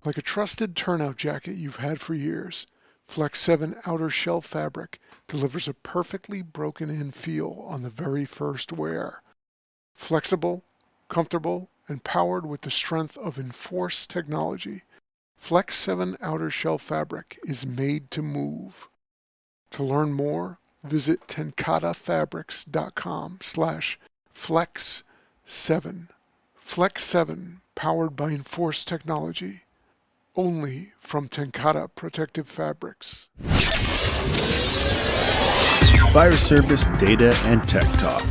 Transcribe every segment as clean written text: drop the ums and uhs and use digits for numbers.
Like a trusted turnout jacket you've had for years, Flex 7 outer shell fabric delivers a perfectly broken-in feel on the very first wear. Flexible, comfortable, and powered with the strength of NFIRS technology, Flex 7 outer shell fabric is made to move. To learn more, visit tenkatafabrics.com/flex7. Flex 7, powered by NFIRS technology, only from Tenkata Protective Fabrics. Fire Service Data and Tech Talk.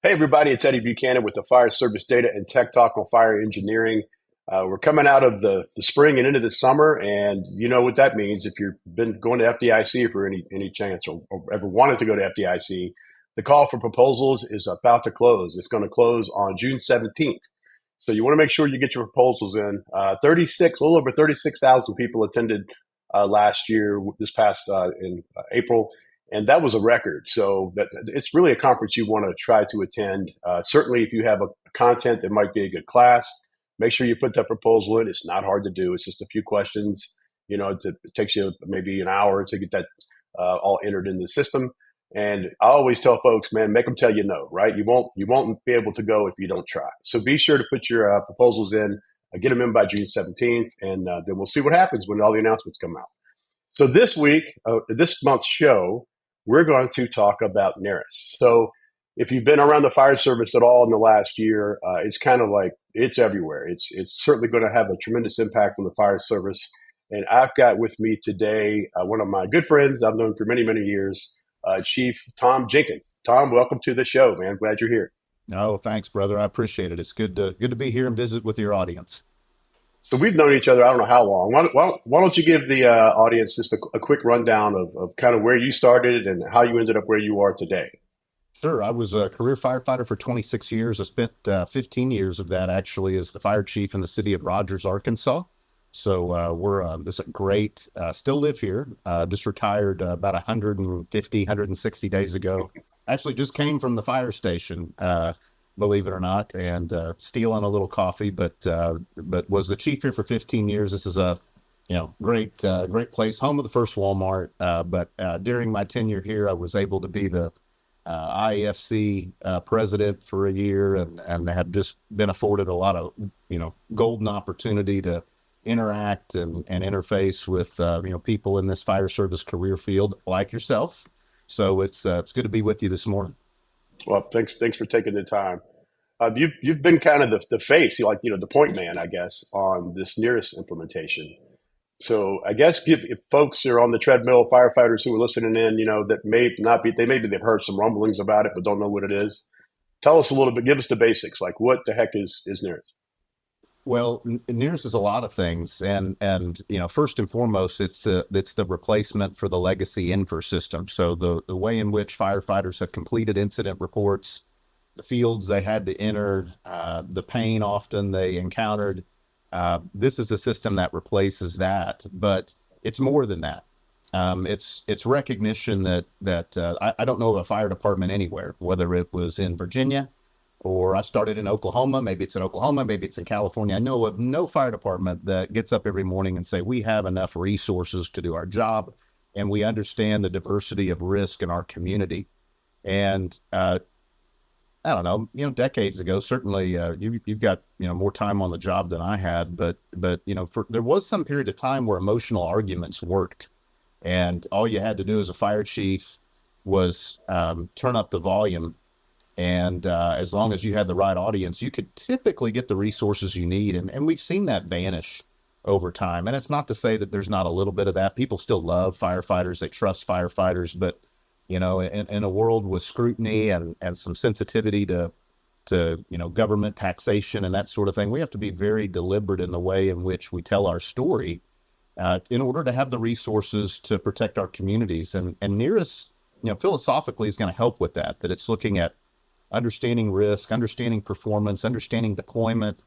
Hey everybody, it's Eddie Buchanan with the Fire Service Data and Tech Talk on fire engineering. We're coming out of the spring and into the summer, and you know what that means if you've been going to FDIC for any chance or ever wanted to go to FDIC. The call for proposals is about to close. It's going to close on June 17th. So you want to make sure you get your proposals in. A little over 36,000 people attended last year, this past in April. And that was a record. So it's really a conference you want to try to attend. Certainly, if you have a content that might be a good class, make sure you put that proposal in. It's not hard to do. It's just a few questions. It takes you maybe an hour to get that all entered in the system. And I always tell folks, man, make them tell you no, right? You won't be able to go if you don't try. So be sure to put your proposals in, get them in by June 17th, and then we'll see what happens when all the announcements come out. So this month's show, we're going to talk about NERIS. So if you've been around the fire service at all in the last year, it's kind of like it's everywhere. It's certainly going to have a tremendous impact on the fire service. And I've got with me today one of my good friends I've known for many, many years, Chief Tom Jenkins. Tom, welcome to the show, man. Glad you're here. Oh, thanks, brother. I appreciate it. It's good to be here and visit with your audience. So we've known each other, I don't know how long. Why don't you give the audience just a quick rundown of kind of where you started and how you ended up where you are today? Sure. I was a career firefighter for 26 years. I spent 15 years of that actually as the fire chief in the city of Rogers, Arkansas. So this is great. Still live here. Just retired about 160 days ago. Actually just came from the fire station, believe it or not, and stealing a little coffee, but was the chief here for 15 years. This is a great place, home of the first Walmart. But during my tenure here, I was able to be the IEFC president for a year, and have just been afforded a lot of golden opportunity to interact and interface with people in this fire service career field like yourself. So it's good to be with you this morning. Well, thanks for taking the time. You've been kind of the face, the point man, I guess, on this NERIS implementation. So I guess if folks are on the treadmill, firefighters who are listening in, that may not be, maybe they've heard some rumblings about it, but don't know what it is. Tell us a little bit, give us the basics, like what the heck is NERIS? Well, NERIS is a lot of things, and first and foremost, it's the replacement for the legacy NFIRS system. So the way in which firefighters have completed incident reports, the fields they had to enter, the pain often they encountered, this is a system that replaces that, but it's more than that. It's recognition that I don't know of a fire department anywhere, whether it was in Virginia or I started in Oklahoma, maybe it's in Oklahoma, maybe it's in California. I know of no fire department that gets up every morning and say, we have enough resources to do our job, and we understand the diversity of risk in our community. And I don't know, decades ago, certainly you've got, more time on the job than I had, but there was some period of time where emotional arguments worked, and all you had to do as a fire chief was turn up the volume. And as long as you had the right audience, you could typically get the resources you need. And we've seen that vanish over time. And it's not to say that there's not a little bit of that. People still love firefighters. They trust firefighters. But, in a world with scrutiny and some sensitivity to government taxation and that sort of thing, we have to be very deliberate in the way in which we tell our story in order to have the resources to protect our communities. And NERIS, philosophically is going to help with that it's looking at understanding risk, understanding performance, understanding deployment,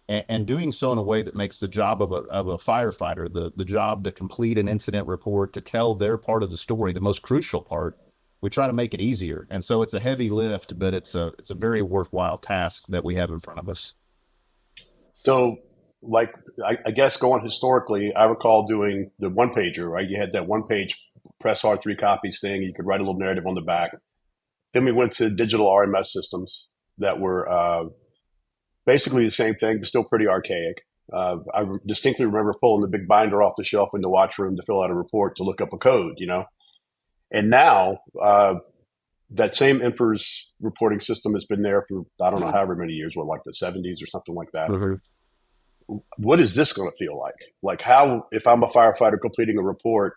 and doing so in a way that makes the job of a firefighter, the job to complete an incident report, to tell their part of the story, the most crucial part, we try to make it easier. And so it's a heavy lift, but it's a very worthwhile task that we have in front of us. So like I guess going historically, I recall doing the one pager, right? You had that one page press hard 3 copies thing. You could write a little narrative on the back. Then we went to digital RMS systems that were basically the same thing, but still pretty archaic. I distinctly remember pulling the big binder off the shelf in the watchroom to fill out a report to look up a code, you know. And now that same NFIRS reporting system has been there for I don't know however many years, what like the 70s or something like that. Mm-hmm. What is this going to feel like? Like how, if I'm a firefighter completing a report,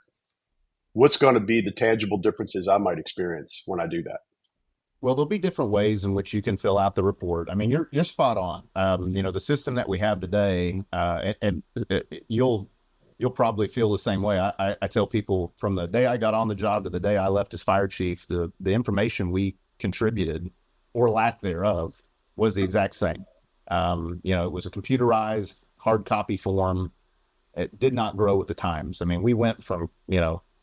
what's going to be the tangible differences I might experience when I do that? Well, there'll be different ways in which you can fill out the report. I mean, you're spot on. The system that we have today, and you'll probably feel the same way. I tell people from the day I got on the job to the day I left as fire chief, the information we contributed or lack thereof was the exact same. It was a computerized hard copy form. It did not grow with the times. I mean, we went from,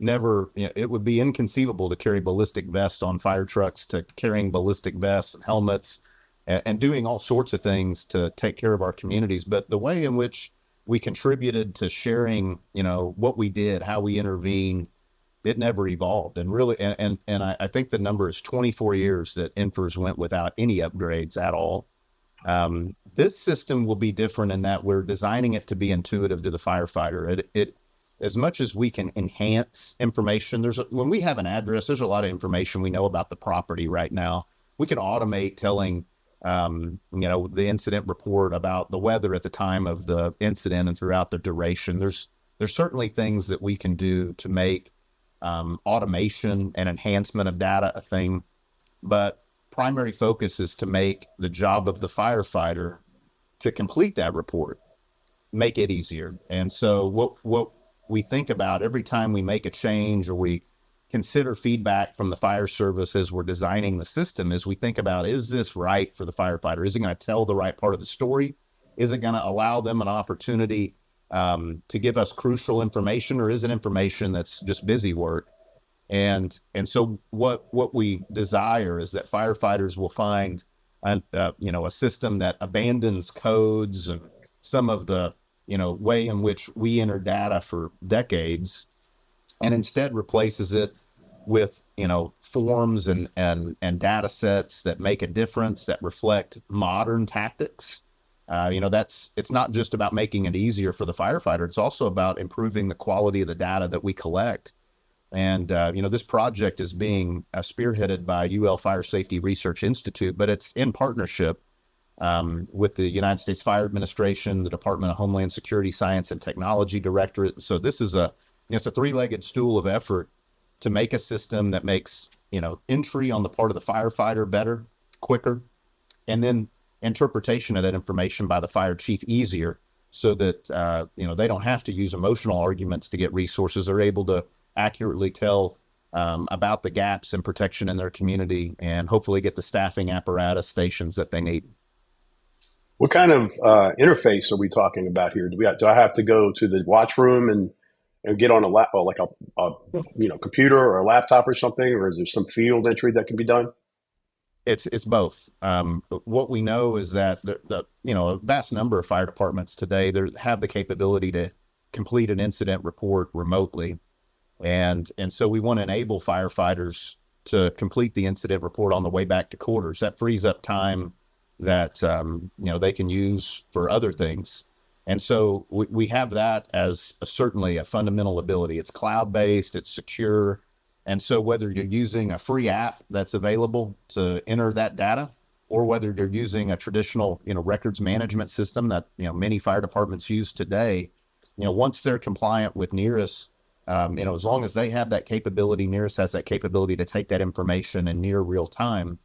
never, it would be inconceivable to carry ballistic vests on fire trucks to carrying ballistic vests and helmets and doing all sorts of things to take care of our communities. But the way in which we contributed to sharing, what we did, how we intervened, it never evolved. And really, and I think the number is 24 years that NFIRS went without any upgrades at all. This system will be different in that we're designing it to be intuitive to the firefighter. It as much as we can enhance information, when we have an address, there's a lot of information we know about the property right now. We can automate telling, the incident report about the weather at the time of the incident and throughout the duration. There's certainly things that we can do to make automation and enhancement of data a thing, but primary focus is to make the job of the firefighter to complete that report, make it easier. And so what we think about every time we make a change or we consider feedback from the fire service as we're designing the system is we think about, is this right for the firefighter? Is it going to tell the right part of the story? Is it going to allow them an opportunity to give us crucial information, or is it information that's just busy work? And so what we desire is that firefighters will find a system that abandons codes and some of the way in which we enter data for decades, and instead replaces it with forms and data sets that make a difference, that reflect modern tactics. It's not just about making it easier for the firefighter. It's also about improving the quality of the data that we collect. And, this project is being spearheaded by UL Fire Safety Research Institute, but it's in partnership with the United States Fire Administration, the Department of Homeland Security Science and Technology Directorate. So this is it's a three-legged stool of effort to make a system that makes, entry on the part of the firefighter better, quicker, and then interpretation of that information by the fire chief easier, so that, they don't have to use emotional arguments to get resources. They're able to accurately tell about the gaps in protection in their community and hopefully get the staffing apparatus stations that they need. What kind of interface are we talking about here? Do I have to go to the watchroom and get on a computer or a laptop or something, or is there some field entry that can be done? It's both. What we know is that a vast number of fire departments today have the capability to complete an incident report remotely, and so we want to enable firefighters to complete the incident report on the way back to quarters. That frees up time that they can use for other things. And so we have that as certainly a fundamental ability. It's cloud-based, it's secure. And so whether you're using a free app that's available to enter that data, or whether you're using a traditional, records management system that, many fire departments use today, once they're compliant with NERIS, as long as they have that capability, NERIS has that capability to take that information in near real time.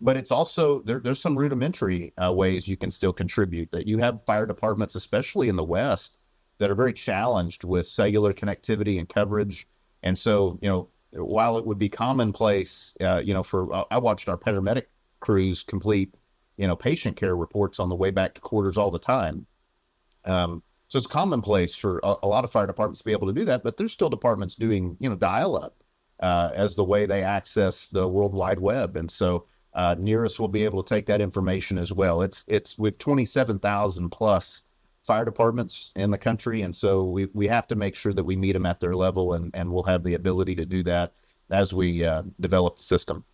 But it's also, there's some rudimentary ways you can still contribute. That you have fire departments, especially in the West, that are very challenged with cellular connectivity and coverage. And so, while it would be commonplace, I watched our paramedic crews complete, patient care reports on the way back to quarters all the time. So it's commonplace for a lot of fire departments to be able to do that, but there's still departments doing, dial-up as the way they access the World Wide Web. And so NERIS will be able to take that information as well. It's with 27,000 plus fire departments in the country. And so we have to make sure that we meet them at their level, and we'll have the ability to do that as we develop the system.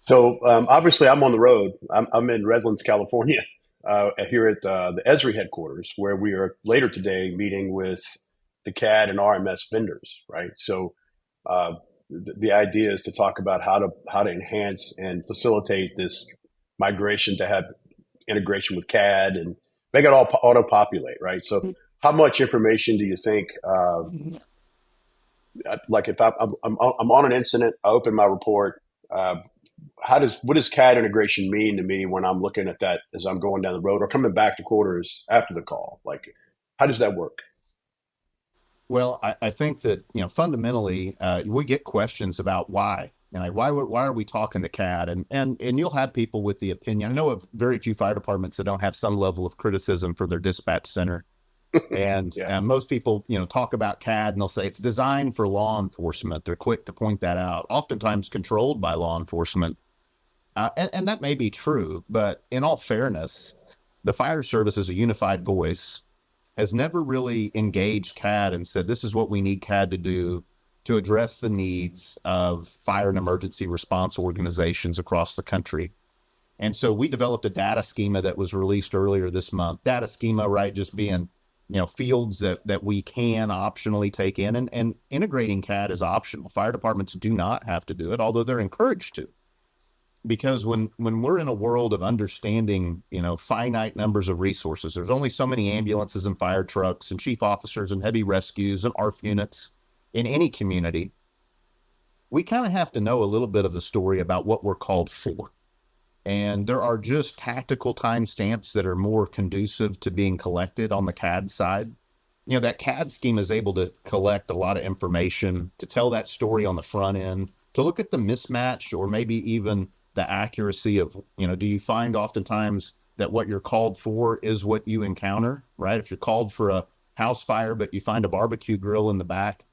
So obviously, I'm on the road. I'm in Redlands, California, here at the ESRI headquarters, where we are later today meeting with the CAD and RMS vendors, right? So the idea is to talk about how to enhance and facilitate this migration to have integration with CAD and make it all auto-populate, right? So how much information do you think, like if I'm on an incident, I open my report, what does CAD integration mean to me when I'm looking at that as I'm going down the road or coming back to quarters after the call? Like, how does that work? Well, I think that, fundamentally, we get questions about why. And like, why are we talking to CAD? And you'll have people with the opinion. I know of very few fire departments that don't have some level of criticism for their dispatch center. And most people, talk about CAD and they'll say it's designed for law enforcement. They're quick to point that out, oftentimes controlled by law enforcement. And that may be true, but in all fairness, the fire service as a unified voice has never really engaged CAD and said, this is what we need CAD to do to address the needs of fire and emergency response organizations across the country. And so we developed a data schema that was released earlier this month. Data schema, right, just being, fields that we can optionally take in, and integrating CAD is optional. Fire departments do not have to do it, although they're encouraged to. Because when we're in a world of understanding, finite numbers of resources, there's only so many ambulances and fire trucks and chief officers and heavy rescues and ARF units in any community, we kind of have to know a little bit of the story about what we're called for. And there are just tactical timestamps that are more conducive to being collected on the CAD side. That CAD scheme is able to collect a lot of information, to tell that story on the front end, to look at the mismatch or maybe even the accuracy of, do you find oftentimes that what you're called for is what you encounter, right? If you're called for a house fire, but you find a barbecue grill in the back,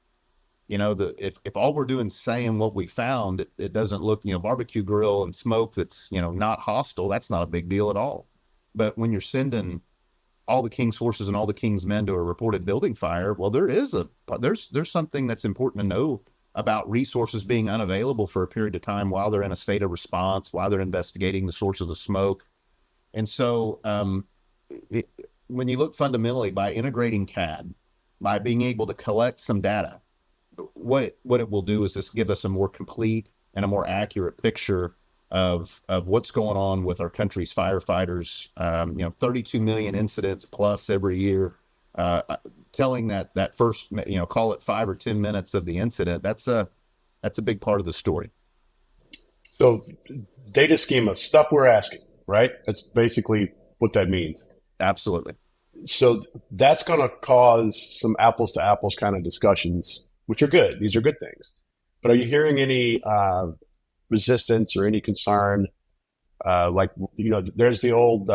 if all we're doing is saying what we found, it doesn't look, barbecue grill and smoke that's, not hostile, that's not a big deal at all. But when you're sending all the King's forces and all the King's men to a reported building fire, well, there's something that's important to know about resources being unavailable for a period of time while they're in a state of response, while they're investigating the source of the smoke. And so when you look fundamentally, by integrating CAD, by being able to collect some data, what it will do is just give us a more complete and a more accurate picture of what's going on with our country's firefighters. 32 million incidents plus every year. Telling that first, call it 5 or 10 minutes of the incident, that's a big part of the story. So data schema, stuff we're asking, right? That's basically what that means. Absolutely. So that's going to cause some apples to apples kind of discussions, which are good. These are good things. But are you hearing any resistance or any concern? There's the old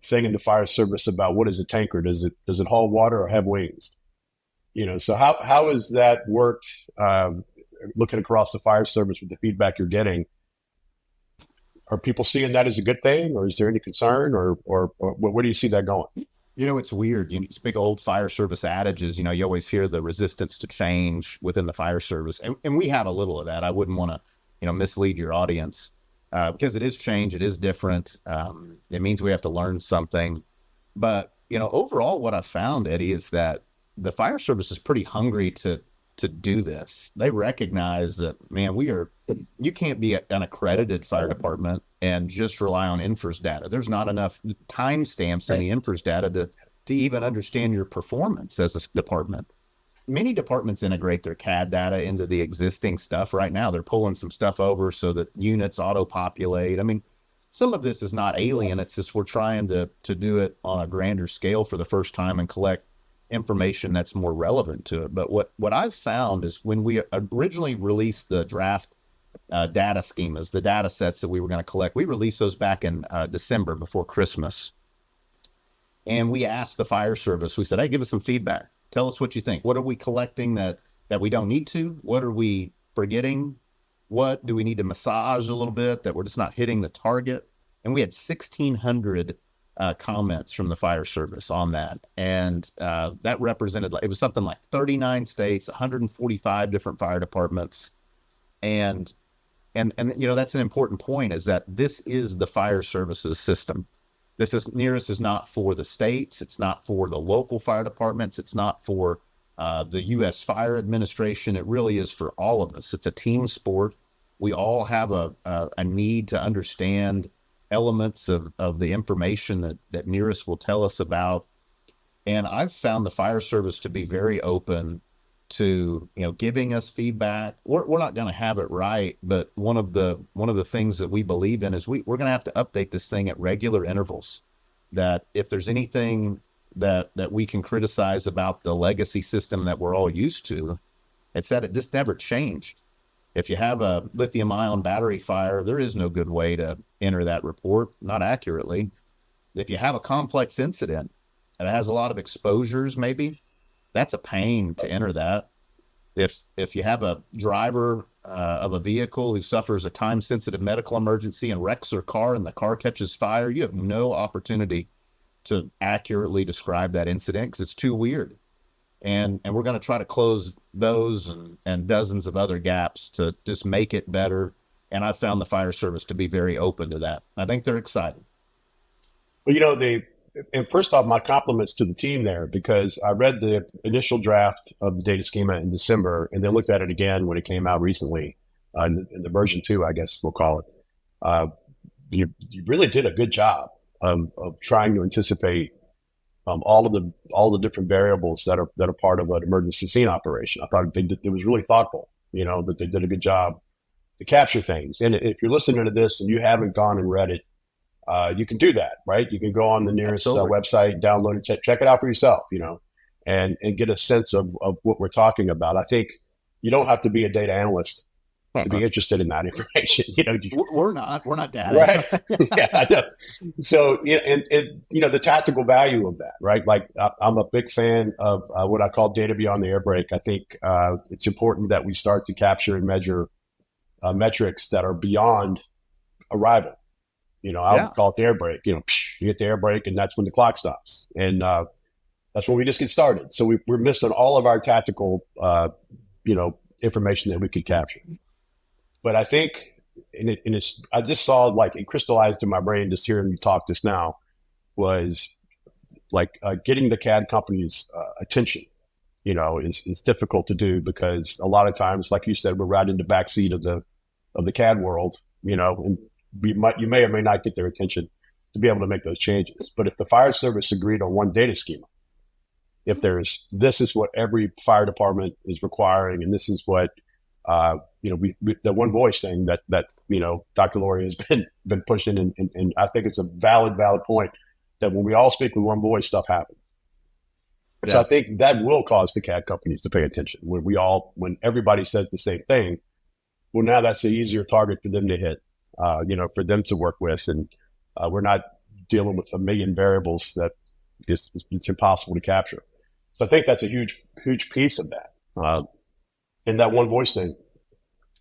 thing in the fire service about what is a tanker? Does it haul water or have wings? So how has that worked? Looking across the fire service with the feedback you're getting, are people seeing that as a good thing, or is there any concern, or where do you see that going? It's weird. It's big old fire service adages. You always hear the resistance to change within the fire service, and we have a little of that. I wouldn't want to, mislead your audience. Because it is change, it is different. It means we have to learn something. But, overall, what I've found, Eddie, is that the fire service is pretty hungry to do this. They recognize that, man, you can't be an accredited fire department and just rely on NFIRS data. There's not enough timestamps in the NFIRS data to even understand your performance as a department. Many departments integrate their CAD data into the existing stuff right now. They're pulling some stuff over so that units auto-populate. I mean, some of this is not alien. It's just we're trying to do it on a grander scale for the first time and collect information that's more relevant to it. But what I've found is when we originally released the draft data schemas, the data sets that we were going to collect, we released those back in December before Christmas. And we asked the fire service, we said, hey, give us some feedback. Tell us what you think. What are we collecting that we don't need to? What are we forgetting? What do we need to massage a little bit that we're just not hitting the target? And we had 1,600 comments from the fire service on that. And that represented, it was something like 39 states, 145 different fire departments. And that's an important point, is that this is the fire services system. NERIS is not for the states. It's not for the local fire departments. It's not for the U.S. Fire Administration. It really is for all of us. It's a team sport. We all have a need to understand elements of the information that NERIS will tell us about. And I've found the fire service to be very open to, giving us feedback. We're not going to have it right, but one of the things that we believe in is we're going to have to update this thing at regular intervals. That if there's anything that we can criticize about the legacy system that we're all used to, it's that it just never changed. If you have a lithium-ion battery fire, there is no good way to enter that report, not accurately. If you have a complex incident and it has a lot of exposures, maybe, that's a pain to enter that. If you have a driver of a vehicle who suffers a time-sensitive medical emergency and wrecks their car and the car catches fire, you have no opportunity to accurately describe that incident because it's too weird. And we're going to try to close those and dozens of other gaps to just make it better. And I've found the fire service to be very open to that. I think they're excited. Well, and first off, my compliments to the team there, because I read the initial draft of the data schema in December and then looked at it again when it came out recently in the version 2, I guess we'll call it. You really did a good job of trying to anticipate all of the different variables that are part of an emergency scene operation. I thought it was really thoughtful, that they did a good job to capture things. And if you're listening to this and you haven't gone and read it, you can do that, right? You can go on the NERIS website, download it, check it out for yourself, and get a sense of what we're talking about. I think you don't have to be a data analyst to be interested in that information. We're not data. Right. Yeah, I know. So, and the tactical value of that, right? Like I'm a big fan of what I call data beyond the air brake. I think it's important that we start to capture and measure metrics that are beyond arrival. I would call it the air brake. You hit the air brake, and that's when the clock stops. And that's when we just get started. So we're missing all of our tactical, information that we could capture. But I think, I just saw, like, it crystallized in my brain just hearing you talk just now, was like getting the CAD company's attention. Is difficult to do because a lot of times, like you said, we're right in the backseat of the CAD world. And you may or may not get their attention to be able to make those changes. But if the fire service agreed on one data schema, if this is what every fire department is requiring, and this is what the one voice thing that Dr. Laurie has been pushing, and I think it's a valid point that when we all speak with one voice, stuff happens. Yeah. So I think that will cause the CAD companies to pay attention. When everybody says the same thing, well, now that's an easier target for them to hit. For them to work with, and we're not dealing with a million variables that it's impossible to capture. So I think that's a huge piece of that. And that one voice thing,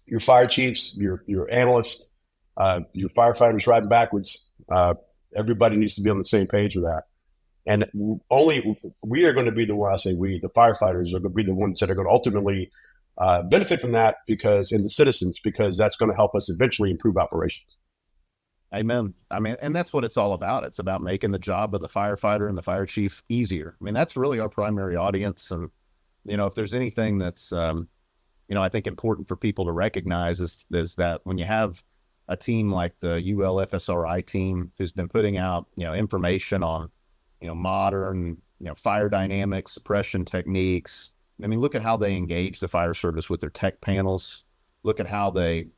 your fire chiefs, your analysts, your firefighters riding backwards, everybody needs to be on the same page with that. And we are going to be the firefighters are going to be the ones that are going to ultimately benefit from that, and the citizens, because that's going to help us eventually improve operations. Amen. And that's what it's all about. It's about making the job of the firefighter and the fire chief easier. That's really our primary audience. And, if there's anything that's, I think important for people to recognize is that when you have a team like the UL FSRI team who's been putting out, information on, modern, fire dynamics, suppression techniques. Look at how they engage the fire service with their tech panels. Look at how they,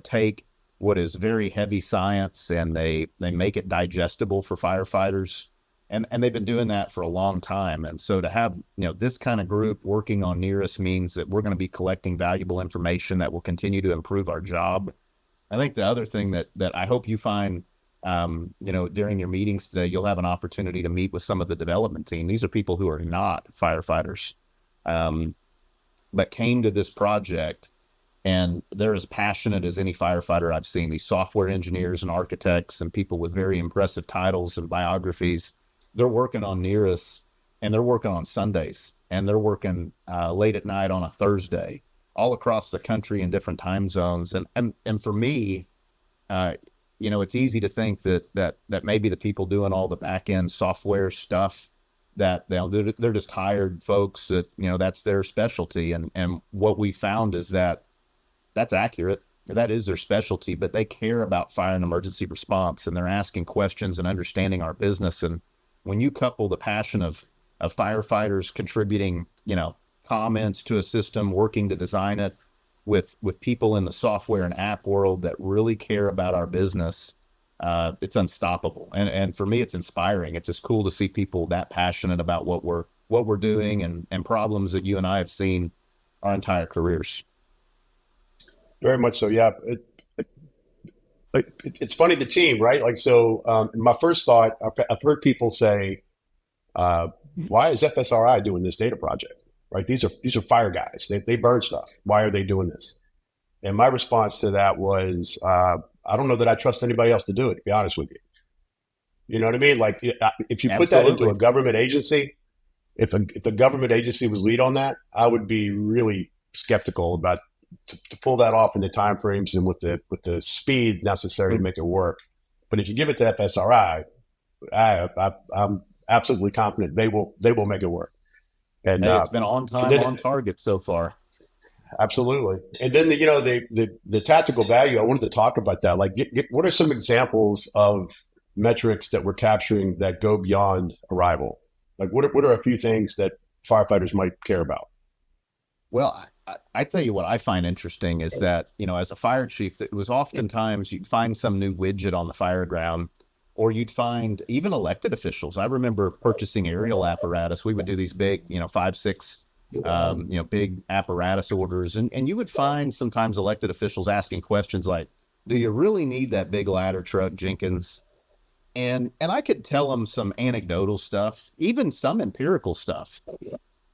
take what is very heavy science and they make it digestible for firefighters. And they've been doing that for a long time. And so to have, this kind of group working on NERIS means that we're going to be collecting valuable information that will continue to improve our job. I think the other thing that I hope you find, during your meetings today, you'll have an opportunity to meet with some of the development team. These are people who are not firefighters, but came to this project And they're as passionate as any firefighter I've seen. These software engineers and architects and people with very impressive titles and biographies, they're working on NERIS, and they're working on Sundays, and they're working late at night on a Thursday, all across the country in different time zones. And for me, it's easy to think that maybe the people doing all the back end software stuff, that they're just hired folks that that's their specialty. And what we found is that that's accurate. That is their specialty, but they care about fire and emergency response, and they're asking questions and understanding our business. And when you couple the passion of firefighters contributing, comments to a system, working to design it, with people in the software and app world that really care about our business, it's unstoppable. And for me, it's inspiring. It's just cool to see people that passionate about what we're doing, and problems that you and I have seen our entire careers. Very much so. Yeah. It's funny, the team, right? Like, so my first thought, I've heard people say, why is FSRI doing this data project? Right? These are fire guys. They burn stuff. Why are they doing this? And my response to that was, I don't know that I trust anybody else to do it, to be honest with you. You know what I mean? Like, if you put that into a government agency, if the government agency was lead on that, I would be really skeptical about to pull that off in the timeframes and with the speed necessary to make it work. But if you give it to FSRI, I'm absolutely confident they will make it work. And it's been on time, on target so far. Absolutely. And then the tactical value, I wanted to talk about that. Like, what are some examples of metrics that we're capturing that go beyond arrival? Like, what are a few things that firefighters might care about? Well, I tell you what I find interesting is that, as a fire chief, it was oftentimes you'd find some new widget on the fire ground, or you'd find even elected officials. I remember purchasing aerial apparatus. We would do these big, 5, 6, big apparatus orders. And you would find sometimes elected officials asking questions like, do you really need that big ladder truck, Jenkins? And I could tell them some anecdotal stuff, even some empirical stuff.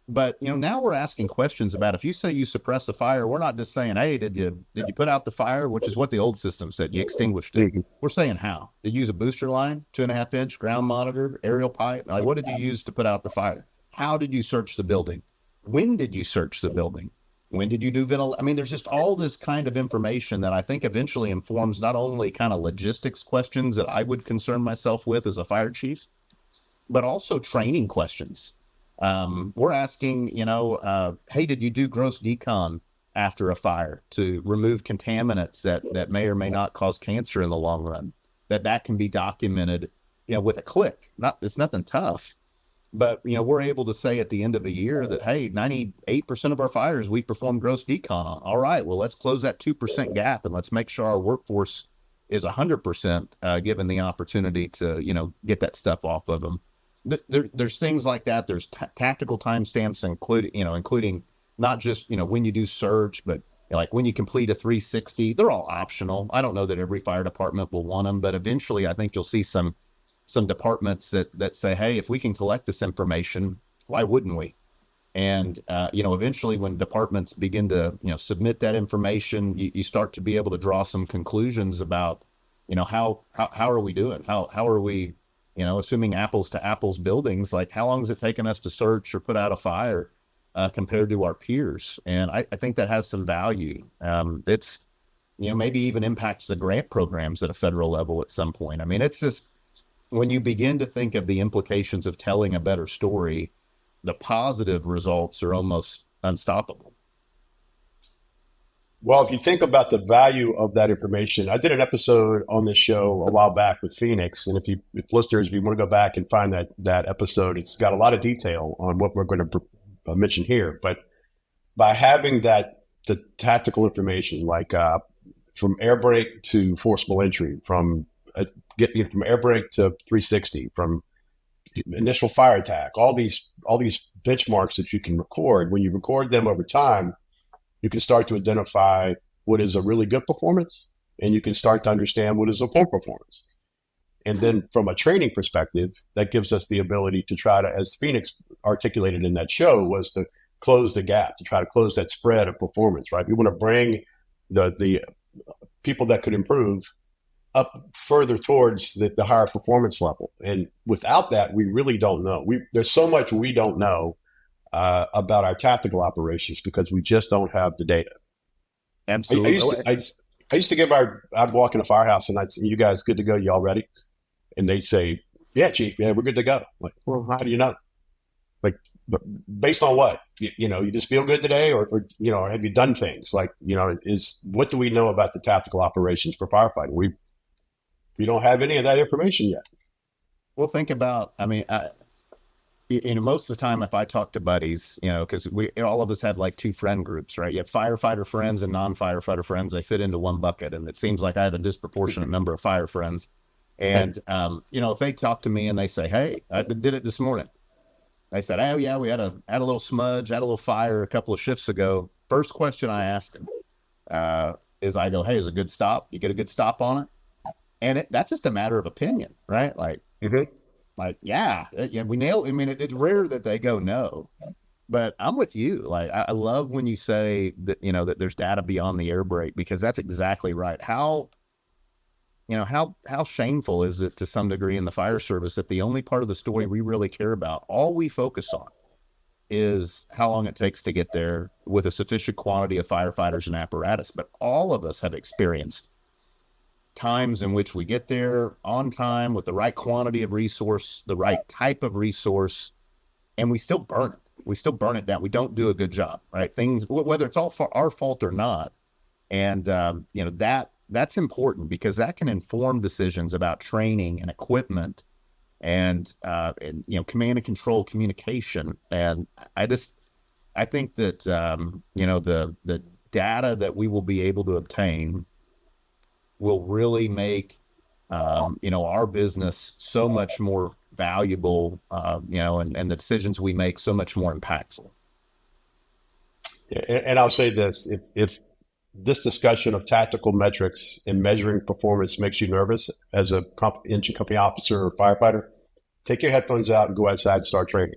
But, now we're asking questions about, if you say you suppress the fire, we're not just saying, hey, did you put out the fire, which is what the old system said, you extinguished it. We're saying how. Did you use a booster line, 2.5-inch ground monitor, aerial pipe? Like, what did you use to put out the fire? How did you search the building? When did you search the building? When did you do ventilation? I mean, there's just all this kind of information that I think eventually informs not only kind of logistics questions that I would concern myself with as a fire chief, but also training questions. We're asking, hey, did you do gross decon after a fire to remove contaminants that may or may not cause cancer in the long run? That can be documented, with a click. It's nothing tough, but we're able to say at the end of the year that, hey, 98% of our fires we perform gross decon on. All right, well, let's close that 2% gap, and let's make sure our workforce is 100% given the opportunity to get that stuff off of them. There's things like that. There's tactical timestamps, including not just, when you do surge, but like when you complete a 360, they're all optional. I don't know that every fire department will want them, but eventually I think you'll see some departments that say, hey, if we can collect this information, why wouldn't we? And, eventually when departments begin to, submit that information, you start to be able to draw some conclusions about, how are we doing? How are we, assuming apples to apples buildings, like how long has it taken us to search or put out a fire compared to our peers? And I think that has some value. It's, maybe even impacts the grant programs at a federal level at some point. I mean, it's just, when you begin to think of the implications of telling a better story, the positive results are almost unstoppable. Well, if you think about the value of that information, I did an episode on this show a while back with Phoenix. And if listeners, if you want to go back and find that episode, it's got a lot of detail on what we're going to mention here. But by having the tactical information, like from air brake to forcible entry, from getting from air brake to 360, from initial fire attack, all these benchmarks that you can record, when you record them over time, you can start to identify what is a really good performance, and you can start to understand what is a poor performance. And then from a training perspective, that gives us the ability to try to, as Phoenix articulated in that show, was to close the gap, to try to close that spread of performance, right? We want to bring the people that could improve up further towards the higher performance level. And without that, we really don't know. There's so much we don't know about our tactical operations because we just don't have the data. Absolutely. I used to give I'd walk in a firehouse and I'd say, "You guys good to go? Y'all ready?" And they'd say, "Yeah, Chief, yeah, we're good to go." Like, well, how do you know? Like, but based on what? You just feel good today, or have you done things? Like, what do we know about the tactical operations for firefighting? We don't have any of that information yet. Well, think about, I mean, most of the time, if I talk to buddies, because all of us have like two friend groups, right? You have firefighter friends and non-firefighter friends. They fit into one bucket, and it seems like I have a disproportionate number of fire friends. And if they talk to me and they say, "Hey, I did it this morning," I said, "Oh yeah, we had a little smudge, had a little fire a couple of shifts ago." First question I ask them is, I go, "Hey, is it a good stop? You get a good stop on it?" And that's just a matter of opinion, right? Like, yeah, we nailed. I mean, it's rare that they go no, but I'm with you. Like, I love when you say that, that there's data beyond the air brake, because that's exactly right. How shameful is it to some degree in the fire service that the only part of the story we really care about, all we focus on, is how long it takes to get there with a sufficient quantity of firefighters and apparatus. But all of us have experienced times in which we get there on time with the right quantity of resource, the right type of resource, and we still burn it. We still burn it down. We don't do a good job, right? Things, whether it's all for our fault or not. And, that's important, because that can inform decisions about training and equipment and command and control communication. And I think that, the data that we will be able to obtain will really make, our business so much more valuable, and the decisions we make so much more impactful. Yeah, and I'll say this, if this discussion of tactical metrics and measuring performance makes you nervous as a engine company officer or firefighter, take your headphones out and go outside and start training.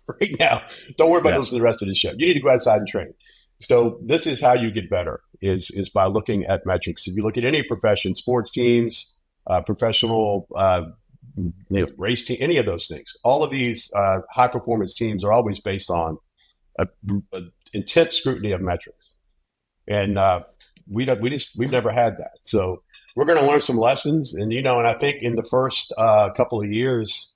Right now, don't worry about listening to the rest of the show. You need to go outside and train. So this is how you get better, is by looking at metrics. If you look at any profession, sports teams, professional race team, any of those things, all of these high performance teams are always based on a intense scrutiny of metrics. And we've never had that. So we're going to learn some lessons. And, and I think in the first couple of years,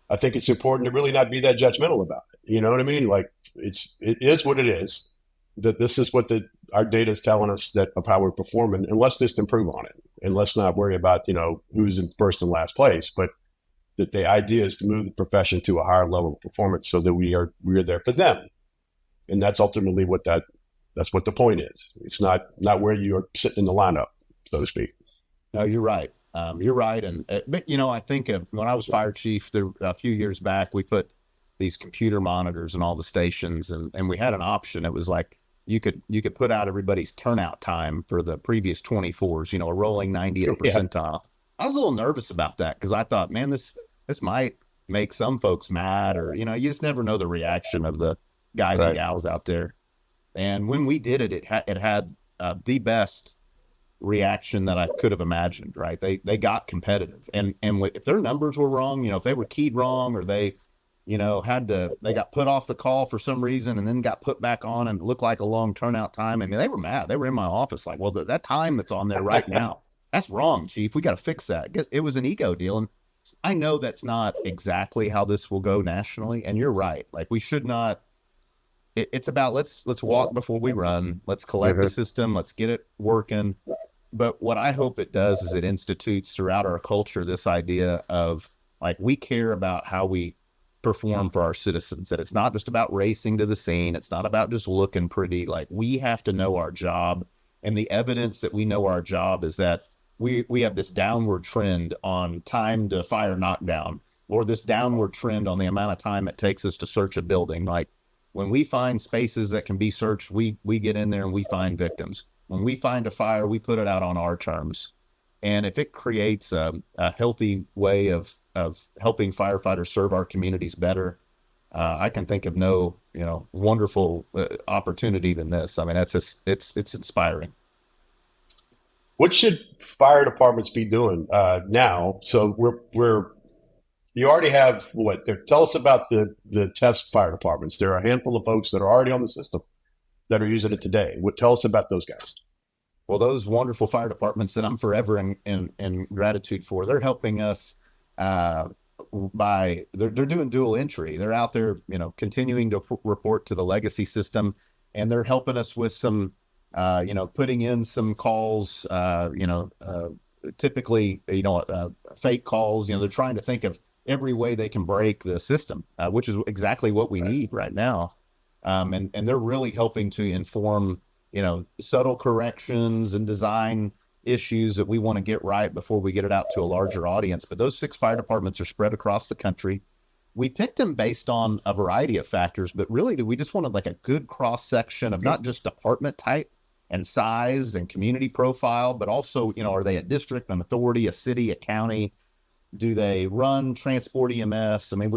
I think it's important to really not be that judgmental about it. You know what I mean? Like, it is what it is. That this is what our data is telling us of how we're performing, and let's just improve on it. And let's not worry about, who's in first and last place, but that the idea is to move the profession to a higher level of performance so that we're there for them. And that's ultimately that's what the point is. It's not where you're sitting in the lineup, so to speak. No, you're right. You're right. And, but, I think when I was fire chief a few years back, we put these computer monitors in all the stations, and we had an option. It was like, you could put out everybody's turnout time for the previous 24s, a rolling 90th percentile. I was a little nervous about that, because I thought, man, this might make some folks mad, or, you just never know the reaction of the guys and gals out there. And when we did it, it had the best reaction that I could have imagined, right? They got competitive. And if their numbers were wrong, if they were keyed wrong, or they got put off the call for some reason and then got put back on and it looked like a long turnout time. I mean, they were mad. They were in my office like, well, that time that's on there right now, that's wrong, Chief. We got to fix that. It was an ego deal. And I know that's not exactly how this will go nationally. And you're right. Like, we should not. It's about let's walk before we run. Let's collect the system. Let's get it working. But what I hope it does is it institutes throughout our culture this idea of, like, we care about how we perform for our citizens. That it's not just about racing to the scene. It's not about just looking pretty. Like, we have to know our job. And the evidence that we know our job is that we have this downward trend on time to fire knockdown, or this downward trend on the amount of time it takes us to search a building. Like, when we find spaces that can be searched, we get in there and we find victims. When we find a fire, we put it out on our terms. And if it creates a healthy way of helping firefighters serve our communities better, I can think of no wonderful opportunity than this. I mean, it's inspiring. What should fire departments be doing now? So you already have what? Tell us about the test fire departments. There are a handful of folks that are already on the system that are using it today. Tell us about those guys. Well, those wonderful fire departments that I'm forever in gratitude for, they're helping us they're doing dual entry. They're out there, continuing to report to the legacy system, and they're helping us with some, putting in some calls, typically, fake calls. They're trying to think of every way they can break the system, which is exactly what we need right now. And they're really helping to inform, subtle corrections and design issues that we want to get right before we get it out to a larger audience. But those 6 fire departments are spread across the country. We picked them based on a variety of factors, but really we just wanted like a good cross section of not just department type and size and community profile, but also, are they a district, an authority, a city, a county? Do they run transport EMS? I mean,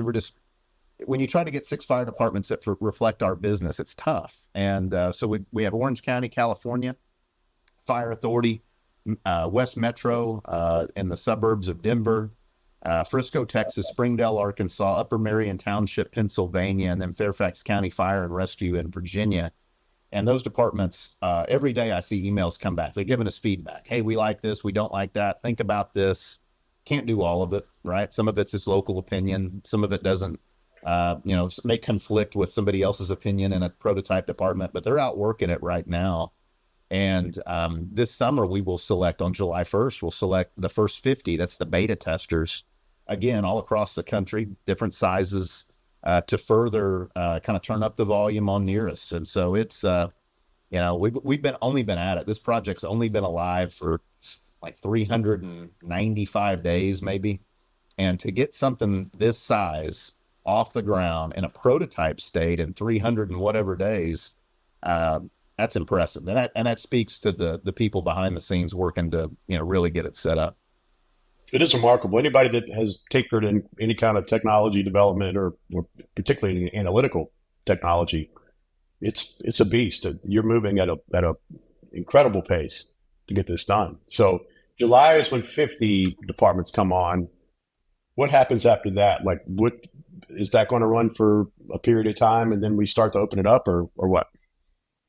when you try to get 6 fire departments that reflect our business, it's tough. And so we have Orange County, California, Fire Authority, West Metro in the suburbs of Denver, Frisco, Texas, Springdale, Arkansas, Upper Marion Township, Pennsylvania, and then Fairfax County Fire and Rescue in Virginia. And those departments, every day I see emails come back. They're giving us feedback. Hey, we like this. We don't like that. Think about this. Can't do all of it, right? Some of it's just local opinion. Some of it doesn't, may conflict with somebody else's opinion in a prototype department, but they're out working it right now. And this summer we will select on July 1st, we'll select the first 50. That's the beta testers, again, all across the country, different sizes, to further kind of turn up the volume on NERIS. And so it's, we've only been at it. This project's only been alive for like 395 days, maybe. And to get something this size off the ground in a prototype state in 300 and whatever days, that's impressive. And that speaks to the people behind the scenes working to, really get it set up. It is remarkable. Anybody that has tinkered in any kind of technology development or particularly in analytical technology, it's a beast. You're moving at a incredible pace to get this done. So July is when 50 departments come on. What happens after that? Like, what is that going to run for a period of time, and then we start to open it up, or what?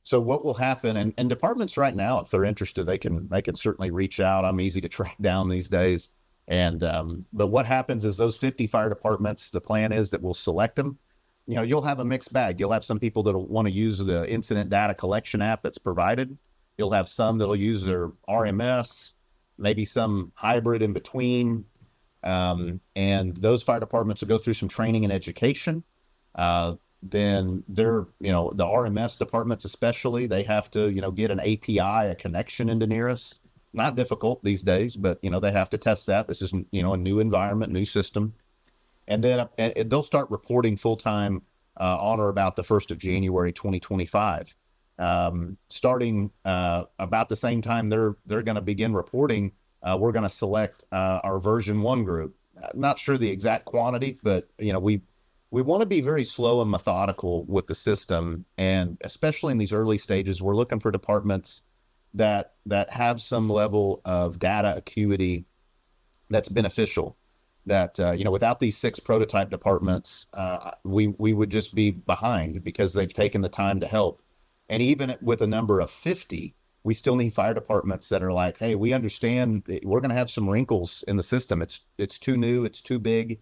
So what will happen, and departments right now, if they're interested, they can certainly reach out. I'm easy to track down these days. And but what happens is those 50 fire departments, the plan is that we'll select them. You'll have a mixed bag. You'll have some people that'll want to use the incident data collection app that's provided. You'll have some that'll use their RMS, maybe some hybrid in between. And those fire departments will go through some training and education. Then they're, the RMS departments especially, they have to, get an API, a connection into NERIS. Not difficult these days, but, they have to test that. This is, a new environment, new system. And then they'll start reporting full-time on or about the 1st of January, 2025. Starting about the same time they're going to begin reporting, we're going to select our version 1 group. Not sure the exact quantity, but we want to be very slow and methodical with the system, and especially in these early stages, we're looking for departments that have some level of data acuity that's beneficial. That without these 6 prototype departments, we would just be behind because they've taken the time to help. And even with a number of 50, we still need fire departments that are like, hey, we understand we're going to have some wrinkles in the system. It's too new, it's too big,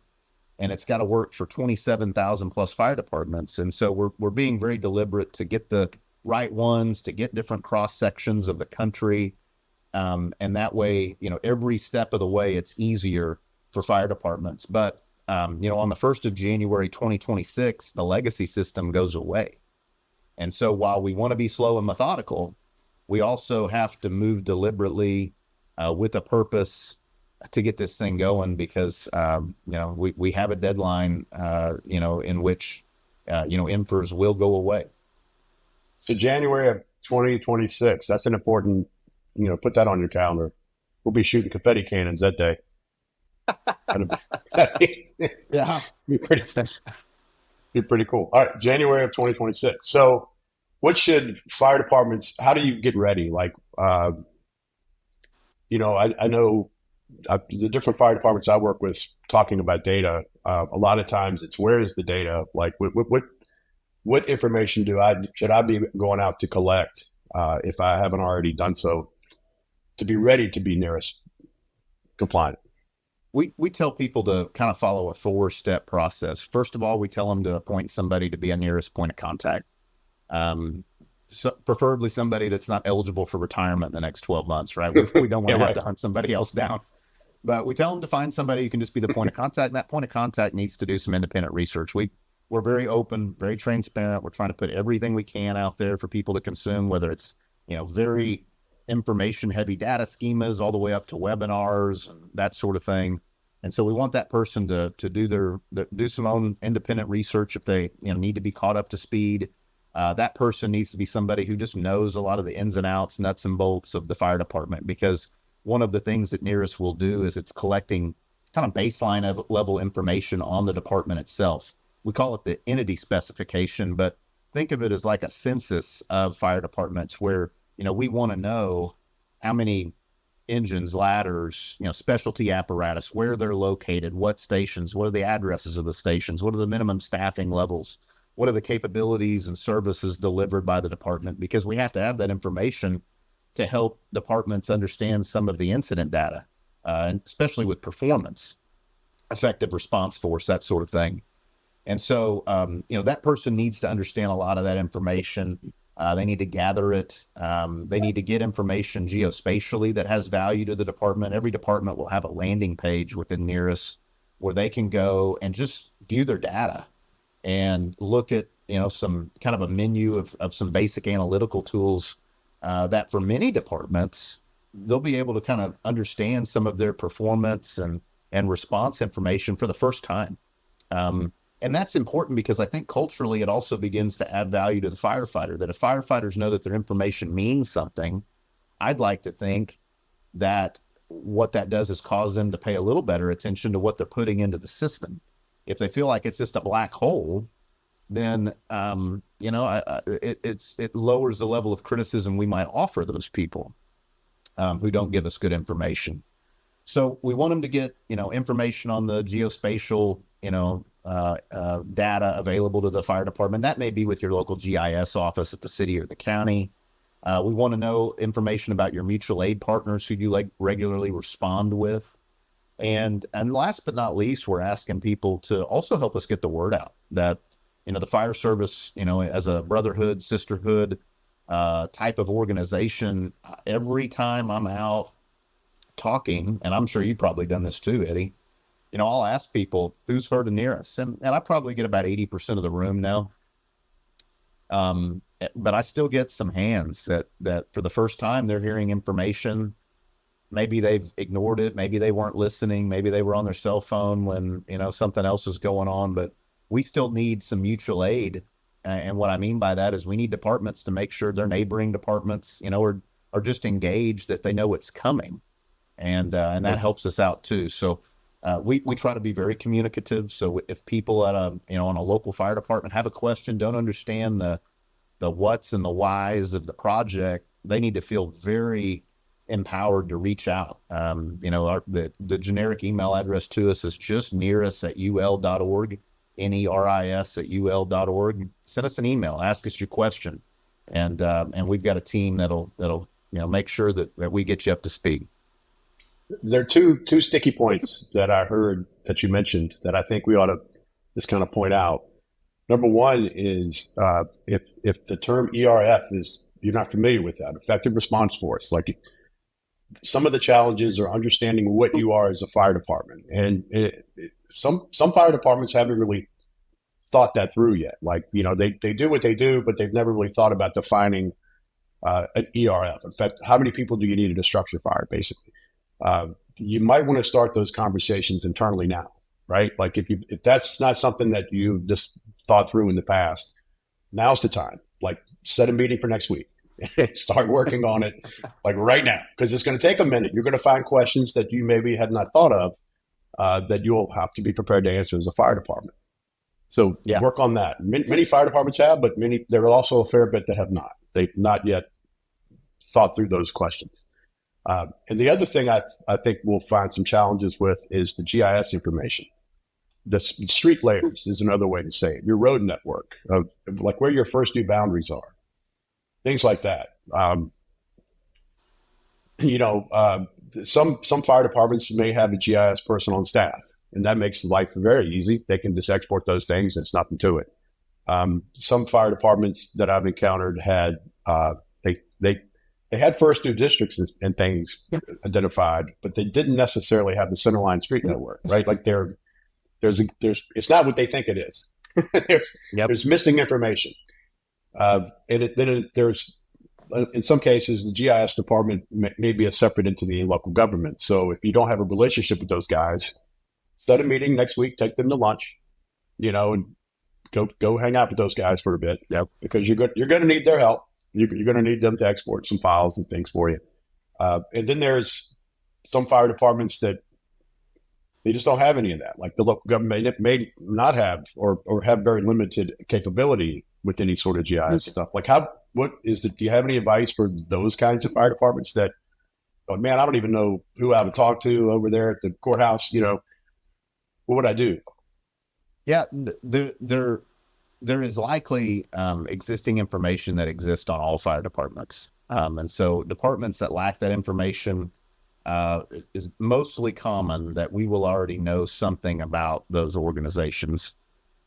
and it's got to work for 27,000 plus fire departments. And so we're being very deliberate to get the right ones, to get different cross sections of the country. And that way, every step of the way, it's easier for fire departments. But, on the 1st of January, 2026, the legacy system goes away. And so while we want to be slow and methodical, we also have to move deliberately with a purpose to get this thing going because, we have a deadline, in which, NFIRS will go away. So January of 2026, that's an important, put that on your calendar. We'll be shooting confetti cannons that day. Yeah. Be pretty Be pretty cool. All right, January of 2026. So, what should fire departments? How do you get ready? Like, I know the different fire departments I work with talking about data. A lot of times, it's where is the data? Like, what information should I be going out to collect if I haven't already done so to be ready to be NERIS compliant? We tell people to kind of follow a 4-step process. First of all, we tell them to appoint somebody to be a NERIS point of contact. Preferably somebody that's not eligible for retirement in the next 12 months, right? We don't want to have to hunt somebody else down. But we tell them to find somebody who can just be the point of contact, and that point of contact needs to do some independent research. We're very open, very transparent. We're trying to put everything we can out there for people to consume, whether it's, very information-heavy data schemas all the way up to webinars and that sort of thing. And so we want that person to do some own independent research if they need to be caught up to speed. That person needs to be somebody who just knows a lot of the ins and outs, nuts and bolts of the fire department, because one of the things that NERIS will do is it's collecting kind of baseline level information on the department itself. We call it the entity specification, but think of it as like a census of fire departments where, we want to know how many engines, ladders, specialty apparatus, where they're located, what stations, what are the addresses of the stations, what are the minimum staffing levels, what are the capabilities and services delivered by the department, because we have to have that information to help departments understand some of the incident data, and especially with performance, effective response force, that sort of thing. And so, that person needs to understand a lot of that information. They need to gather it. They need to get information geospatially that has value to the department. Every department will have a landing page within NERIS where they can go and just view their data and look at, some kind of a menu of some basic analytical tools that for many departments, they'll be able to kind of understand some of their performance and response information for the first time. And that's important because I think culturally it also begins to add value to the firefighter, that if firefighters know that their information means something, I'd like to think that what that does is cause them to pay a little better attention to what they're putting into the system. If they feel like it's just a black hole, then, it lowers the level of criticism we might offer those people who don't give us good information. So we want them to get, information on the geospatial, data available to the fire department. That may be with your local GIS office at the city or the county. We want to know information about your mutual aid partners who you regularly respond with. And last but not least, we're asking people to also help us get the word out that, the fire service, as a brotherhood, sisterhood type of organization, every time I'm out talking, and I'm sure you've probably done this too, Eddie, I'll ask people who's heard of NERIS, and I probably get about 80% of the room now. But I still get some hands that for the first time they're hearing information. Maybe they've ignored it. Maybe they weren't listening. Maybe they were on their cell phone when, something else was going on, but we still need some mutual aid. And what I mean by that is we need departments to make sure their neighboring departments, are just engaged, that they know it's coming. And that helps us out too. So we try to be very communicative. So if people at on a local fire department have a question, don't understand the what's and the whys of the project, they need to feel very empowered to reach out. The generic email address to us is just neris@ul.org, NERIS@ul.org. Send us an email, ask us your question, and we've got a team that'll make sure that we get you up to speed. There are two sticky points that I heard that you mentioned that I think we ought to just kind of point out. Number one is if the term ERF is, you're not familiar with that, effective response force, like some of the challenges are understanding what you are as a fire department. And some fire departments haven't really thought that through yet. Like, they do what they do, but they've never really thought about defining an ERF. In fact, how many people do you need at a structure fire, basically? You might want to start those conversations internally now, right? Like if that's not something that you just thought through in the past, now's the time. Like, set a meeting for next week. Start working on it like right now, because it's going to take a minute. You're going to find questions that you maybe had not thought of that you'll have to be prepared to answer as a fire department. So Yeah. work on that. Many fire departments have, but there are also a fair bit that have not. They've not yet thought through those questions. And the other thing I think we'll find some challenges with is the GIS information. The street layers is another way to say it. Your road network, of like where your first due boundaries are, things like that. Some fire departments may have a GIS person on staff, and that makes life very easy. They can just export those things. There's nothing to it. Some fire departments that I've encountered had they had first due districts and things identified, but they didn't necessarily have the centerline street network, right? Like there's it's not what they think it is. There's missing information, there's in some cases the GIS department may be a separate entity in local government. So if you don't have a relationship with those guys, set a meeting next week, take them to lunch, and go hang out with those guys for a bit. Because you're going to need their help. You're going to need them to export some files and things for you. And then there's some fire departments that they just don't have any of that. Like the local government may not have or have very limited capability with any sort of GIS stuff. Like do you have any advice for those kinds of fire departments that, oh man, I don't even know who I would talk to over there at the courthouse, what would I do? Yeah, there is likely existing information that exists on all fire departments. And so departments that lack that information, is mostly common that we will already know something about those organizations.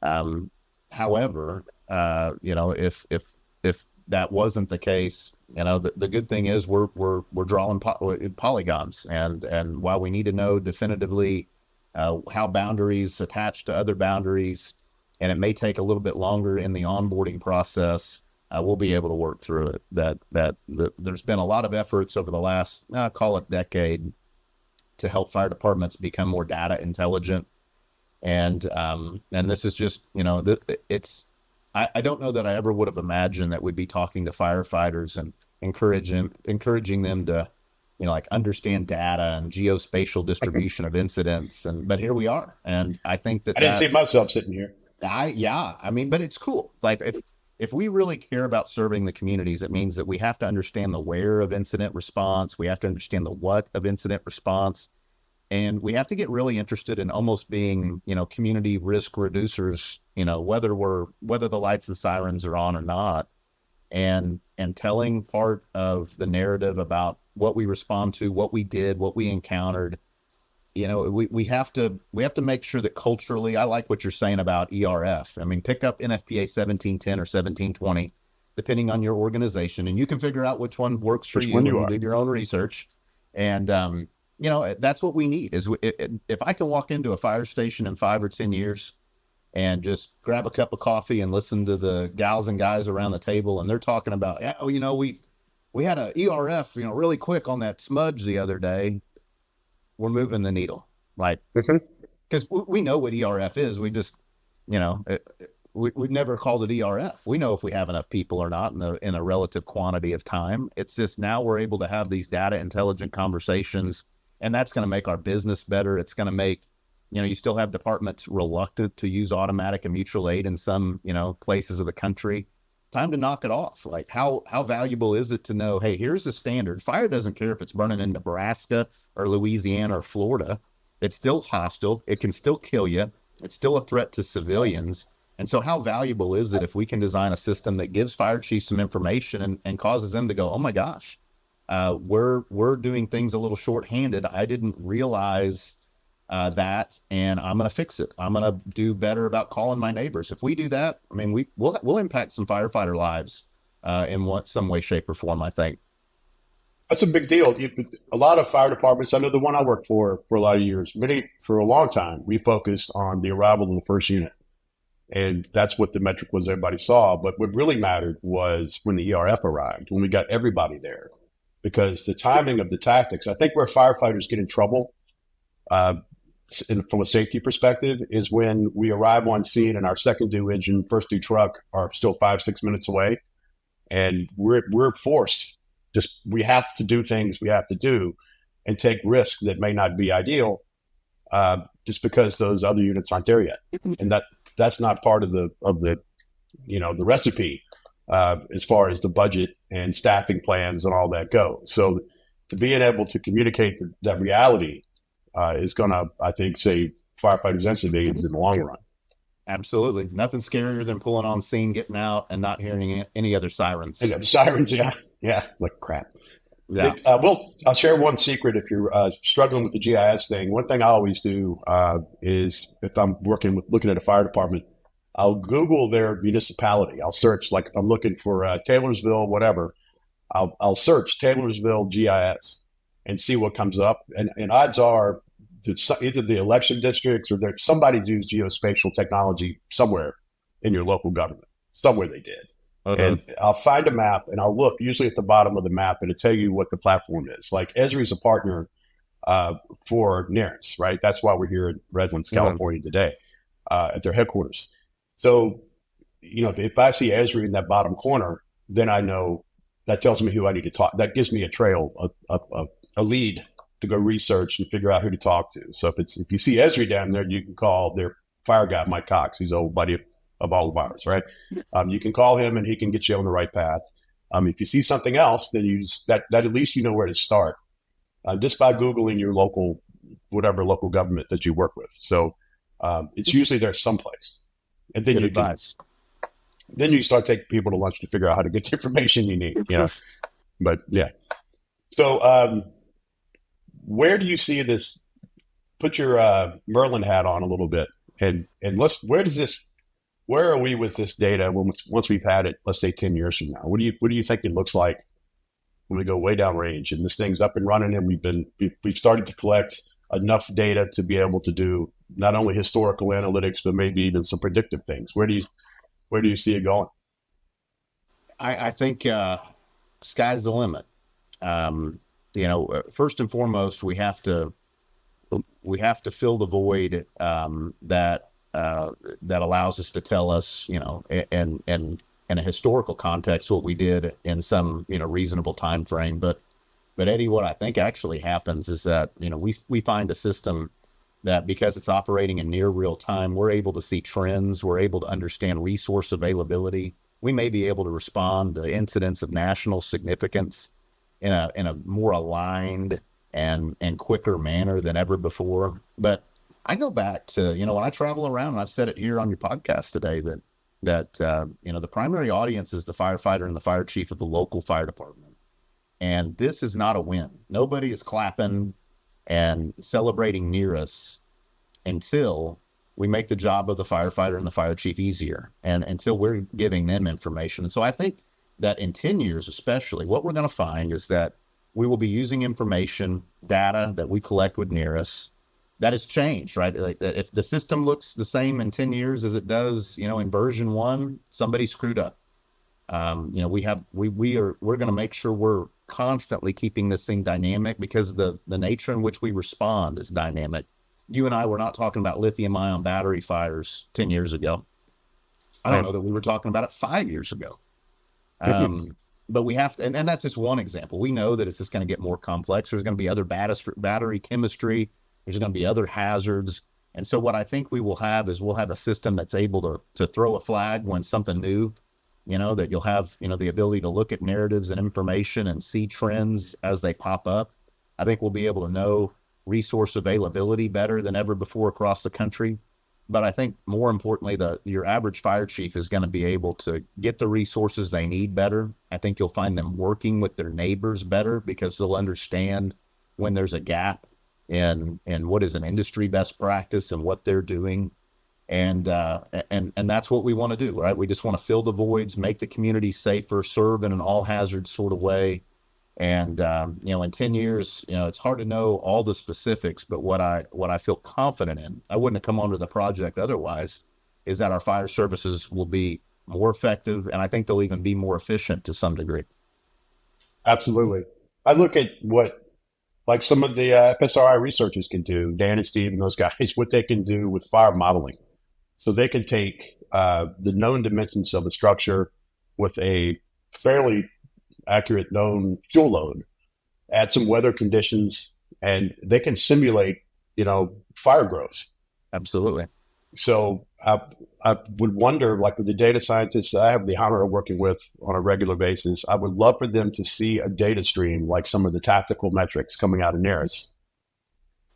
However, if that wasn't the case, the good thing is we're drawing polygons, and while we need to know definitively how boundaries attach to other boundaries, and it may take a little bit longer in the onboarding process, we'll be able to work through it. There's been a lot of efforts over the last, call it decade, to help fire departments become more data intelligent. And this is just, I don't know that I ever would have imagined that we'd be talking to firefighters and encouraging them to, understand data and geospatial distribution of incidents. But here we are. And I think I didn't see myself sitting here. But it's cool. Like if we really care about serving the communities, it means that we have to understand the where of incident response. We have to understand the what of incident response. And we have to get really interested in almost being, community risk reducers, whether the lights and sirens are on or not, and telling part of the narrative about what we respond to, what we did, what we encountered. We have to make sure that culturally, I like what you're saying about ERF. I mean, pick up NFPA 1710 or 1720, depending on your organization, and you can figure out which one works for you. You do your own research. And, that's what we need is if I can walk into a fire station in 5 or 10 years and just grab a cup of coffee and listen to the gals and guys around the table, and they're talking about, we had a ERF, really quick on that smudge the other day. We're moving the needle, like, because we know what ERF is. We just, we've never called it ERF. We know if we have enough people or not in a relative quantity of time. It's just now we're able to have these data intelligent conversations, and that's going to make our business better. It's going to make, you still have departments reluctant to use automatic and mutual aid in some, places of the country. Time to knock it off. Like how valuable is it to know, hey, here's the standard. Fire doesn't care if it's burning in Nebraska or Louisiana or Florida. It's still hostile. It can still kill you. It's still a threat to civilians. And so how valuable is it if we can design a system that gives fire chiefs some information and causes them to go, oh my gosh, we're doing things a little shorthanded. I didn't realize that, and I'm going to fix it. I'm going to do better about calling my neighbors. If we do that, I mean, we'll impact some firefighter lives in some way, shape, or form, I think. That's a big deal. A lot of fire departments, I know the one I worked for a lot of years, for a long time, we focused on the arrival of the first unit. And that's what the metric was everybody saw. But what really mattered was when the ERF arrived, when we got everybody there. Because the timing of the tactics, I think where firefighters get in trouble from a safety perspective is when we arrive on scene and our second due engine, first due truck are still 5-6 minutes away. And we're forced. We have to do things we have to do and take risks that may not be ideal. just because those other units aren't there yet, and that's not part of the the recipe as far as the budget and staffing plans and all that go. So to being able to communicate that reality is going to, I think, save firefighters and civilians in the long run. Absolutely. Nothing scarier than pulling on scene, getting out, and not hearing any other sirens. And the sirens, yeah, like crap. Yeah. I'll share one secret if you're struggling with the GIS thing. One thing I always do is if I'm looking at a fire department, I'll Google their municipality. I'll search, like if I'm looking for Taylorsville, whatever, I'll search Taylorsville GIS and see what comes up. And odds are either the election districts or there's somebody who's geospatial technology somewhere in your local government. Somewhere they did. Okay. And I'll find a map and I'll look usually at the bottom of the map and it'll tell you what the platform is. Like Esri's a partner for NERIS, right? That's why we're here in Redlands, California today at their headquarters. So, if I see Esri in that bottom corner, then I know that tells me who I need to talk. That gives me a trail, a lead to go research and figure out who to talk to. So if you see Esri down there, you can call their fire guy, Mike Cox, who's an old buddy of all of ours, right? You can call him and he can get you on the right path. If you see something else, then that at least you know where to start just by Googling your whatever local government that you work with. So it's usually there someplace. And then then you start taking people to lunch to figure out how to get the information you need, But yeah. So where do you see this? Put your Merlin hat on a little bit, and where are we with this data once we've had it, let's say 10 years from now? What do you think it looks like when we go way down range and this thing's up and running and we've started to collect enough data to be able to do not only historical analytics, but maybe even some predictive things? Where do you see it going? I think sky's the limit. First and foremost, we have to fill the void that allows us to tell us, in a historical context, what we did in some reasonable time frame. But Eddie, what I think actually happens is that we find a system that, because it's operating in near real time, we're able to see trends, we're able to understand resource availability. We may be able to respond to incidents of national significance in a more aligned and quicker manner than ever before. But I go back to, when I travel around, and I've said it here on your podcast today, that the primary audience is the firefighter and the fire chief of the local fire department. And this is not a win. Nobody is clapping and celebrating NERIS until we make the job of the firefighter and the fire chief easier, and until we're giving them information. And so I think that in 10 years, especially, what we're going to find is that we will be using information, data that we collect with NERIS that has changed, right? Like, if the system looks the same in 10 years as it does, in version 1, somebody screwed up. We're going to make sure we're constantly keeping this thing dynamic, because the nature in which we respond is dynamic. You and I were not talking about lithium-ion battery fires 10 years ago. I don't know that we were talking about it 5 years ago. But we have to, and that's just one example. We know that it's just going to get more complex. There's going to be other battery chemistry. There's going to be other hazards. And so what I think we will have is we'll have a system that's able to throw a flag when something new, that you'll have, the ability to look at narratives and information and see trends as they pop up. I think we'll be able to know resource availability better than ever before across the country. But I think more importantly, your average fire chief is going to be able to get the resources they need better. I think you'll find them working with their neighbors better, because they'll understand when there's a gap in what is an industry best practice and what they're doing. And that's what we want to do, right? We just want to fill the voids, make the community safer, serve in an all hazards sort of way. And, in 10 years, it's hard to know all the specifics, but what I feel confident in, I wouldn't have come onto the project otherwise, is that our fire services will be more effective. And I think they'll even be more efficient to some degree. Absolutely. I look at like some of the FSRI researchers can do, Dan and Steve and those guys, what they can do with fire modeling. So they can take the known dimensions of a structure with a fairly accurate known fuel load, add some weather conditions, and they can simulate, fire grows. Absolutely. So I would wonder, like with the data scientists that I have the honor of working with on a regular basis, I would love for them to see a data stream like some of the tactical metrics coming out of NERIS